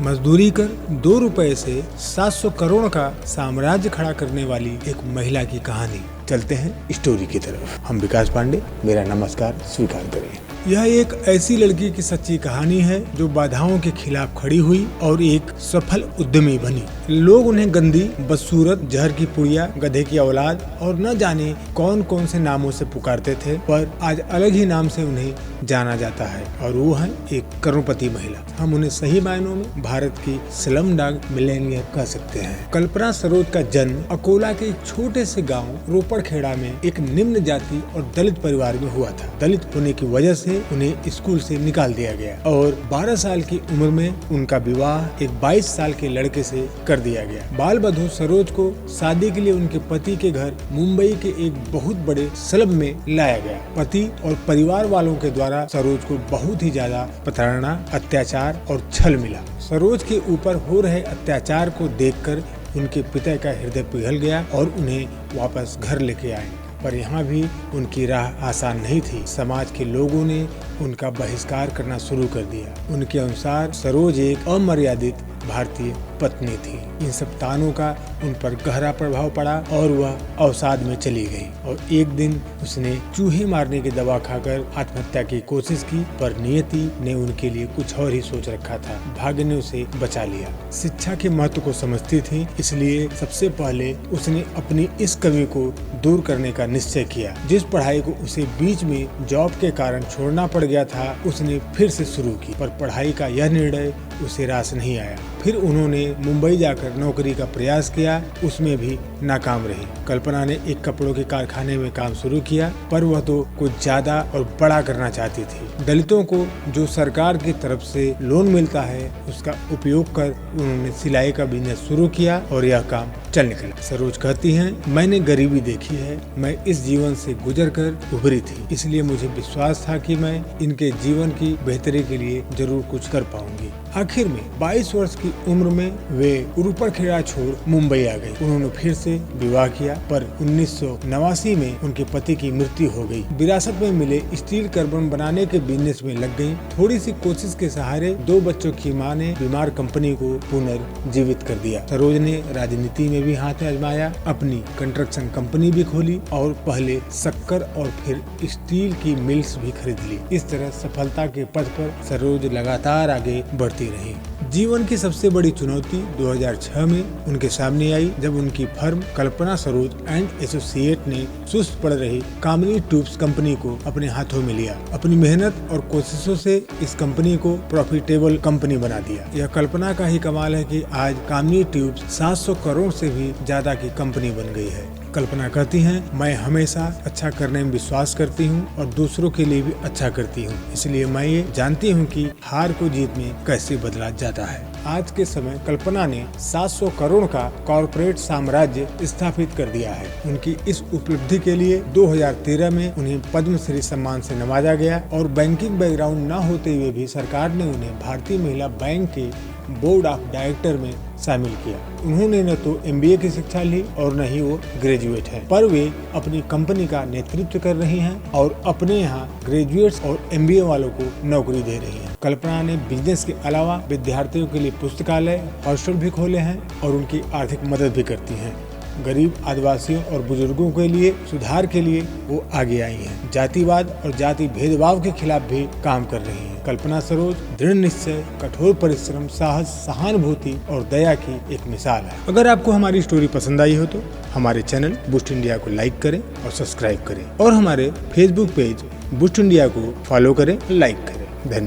मजदूरी कर 2 रुपए से 700 करोड़ का साम्राज्य खड़ा करने वाली एक महिला की कहानी। चलते हैं स्टोरी की तरफ। हम विकास पांडे, मेरा नमस्कार स्वीकार करें। यह एक ऐसी लड़की की सच्ची कहानी है जो बाधाओं के खिलाफ खड़ी हुई और एक सफल उद्यमी बनी। लोग उन्हें गंदी, बदसूरत, जहर की पुड़िया, गधे की औलाद और न जाने कौन कौन से नामों से पुकारते थे, पर आज अलग ही नाम से उन्हें जाना जाता है और वो है एक करोड़पति महिला। हम उन्हें सही मायनों में भारत की स्लमडॉग मिलेनियर कह सकते हैं। कल्पना सरोज का जन्म अकोला के एक छोटे से गाँव रोपड़खेड़ा में एक निम्न जाति और दलित परिवार में हुआ था। दलित होने की वजह से उन्हें स्कूल से निकाल दिया गया और 12 साल की उम्र में उनका विवाह एक 22 साल के लड़के से कर दिया गया। बाल बधू सरोज को शादी के लिए उनके पति के घर मुंबई के एक बहुत बड़े क्लब में लाया गया। पति और परिवार वालों के द्वारा सरोज को बहुत ही ज्यादा प्रताड़ना, अत्याचार और छल मिला। सरोज के ऊपर हो रहे अत्याचार को देखकर उनके पिता का हृदय पिघल गया और उन्हें वापस घर लेके आए, पर यहाँ भी उनकी राह आसान नहीं थी। समाज के लोगों ने उनका बहिष्कार करना शुरू कर दिया। उनके अनुसार सरोज एक अमर्यादित भारतीय पत्नी थी। इन सब तानों का उन पर गहरा प्रभाव पड़ा और वह अवसाद में चली गई और एक दिन उसने चूहे मारने की दवा खाकर आत्महत्या की कोशिश की, पर नियति ने उनके लिए कुछ और ही सोच रखा था। भाग्य ने उसे बचा लिया। शिक्षा के महत्व को समझती थी, इसलिए सबसे पहले उसने अपनी इस कमी को दूर करने का निश्चय किया। जिस पढ़ाई को उसे बीच में जॉब के कारण छोड़ना पड़ गया था, उसने फिर से शुरू की, पर पढ़ाई का यह निर्णय उसे रास नहीं आया। फिर उन्होंने मुंबई जाकर नौकरी का प्रयास किया, उसमें भी नाकाम रही। कल्पना ने एक कपड़ों के कारखाने में काम शुरू किया, पर वह तो कुछ ज्यादा और बड़ा करना चाहती थी। दलितों को जो सरकार की तरफ से लोन मिलता है, उसका उपयोग कर उन्होंने सिलाई का बिजनेस शुरू किया और यह काम चल निकला। सरोज कहती हैं, मैंने गरीबी देखी है, मैं इस जीवन से गुजर कर उभरी थी, इसलिए मुझे विश्वास था कि मैं इनके जीवन की बेहतरी के लिए जरूर कुछ कर पाऊंगी। आखिर में 22 वर्ष की उम्र में वे रोपड़खेड़ा छोड़ मुंबई आ गई। उन्होंने फिर से विवाह किया, पर 1989 में उनके पति की मृत्यु हो गई। विरासत में मिले स्टील कर्बन बनाने के बिजनेस में लग गई। थोड़ी सी कोशिश के सहारे 2 बच्चों की मां ने बीमार कंपनी को पुनर्जीवित कर दिया। सरोज ने राजनीति में भी हाथ आजमाया, अपनी कंस्ट्रक्शन कंपनी भी खोली और पहले शक्कर और फिर स्टील की मिल्स भी खरीद ली। इस तरह सफलता के पथ पर सरोज लगातार आगे बढ़ती रही। जीवन की सबसे बड़ी चुनौती 2006 में उनके सामने आई, जब उनकी firm Kalpana Saroj and associate ने सुस्त पड़ रही कामिनी ट्यूब्स कंपनी को अपने हाथों में लिया। अपनी मेहनत और कोशिशों से इस कंपनी को प्रॉफिटेबल कंपनी बना दिया। यह कल्पना का ही कमाल है कि आज कामिनी ट्यूब्स 700 करोड़ से भी ज्यादा की कंपनी बन गई है। कल्पना कहती हैं, मैं हमेशा अच्छा करने में विश्वास करती हूँ और दूसरों के लिए भी अच्छा करती हूँ, इसलिए मैं ये जानती हूँ कि हार को जीत में कैसे बदला जाता है। आज के समय कल्पना ने 700 करोड़ का कॉर्पोरेट साम्राज्य स्थापित कर दिया है। उनकी इस उपलब्धि के लिए 2013 में उन्हें पद्मश्री सम्मान से नवाजा गया और बैंकिंग बैकग्राउंड न होते हुए भी सरकार ने उन्हें भारतीय महिला बैंक के बोर्ड ऑफ डायरेक्टर में शामिल किया। उन्होंने न तो MBA की शिक्षा ली और न ही वो ग्रेजुएट है, पर वे अपनी कंपनी का नेतृत्व कर रही हैं और अपने यहाँ ग्रेजुएट्स और MBA वालों को नौकरी दे रही हैं। कल्पना ने बिजनेस के अलावा विद्यार्थियों के लिए पुस्तकालय, हॉस्टल भी खोले हैं और उनकी आर्थिक मदद भी करती हैं। गरीब, आदिवासियों और बुजुर्गों के लिए सुधार के लिए वो आगे आई हैं। जातिवाद और जाति भेदभाव के खिलाफ भी काम कर रही हैं। कल्पना सरोज दृढ़ निश्चय, कठोर परिश्रम, साहस, सहानुभूति और दया की एक मिसाल है। अगर आपको हमारी स्टोरी पसंद आई हो तो हमारे चैनल बूस्ट इंडिया को लाइक करें और सब्सक्राइब करें और हमारे फेसबुक पेज बूस्ट इंडिया को फॉलो करें, लाइक करें। धन्यवाद।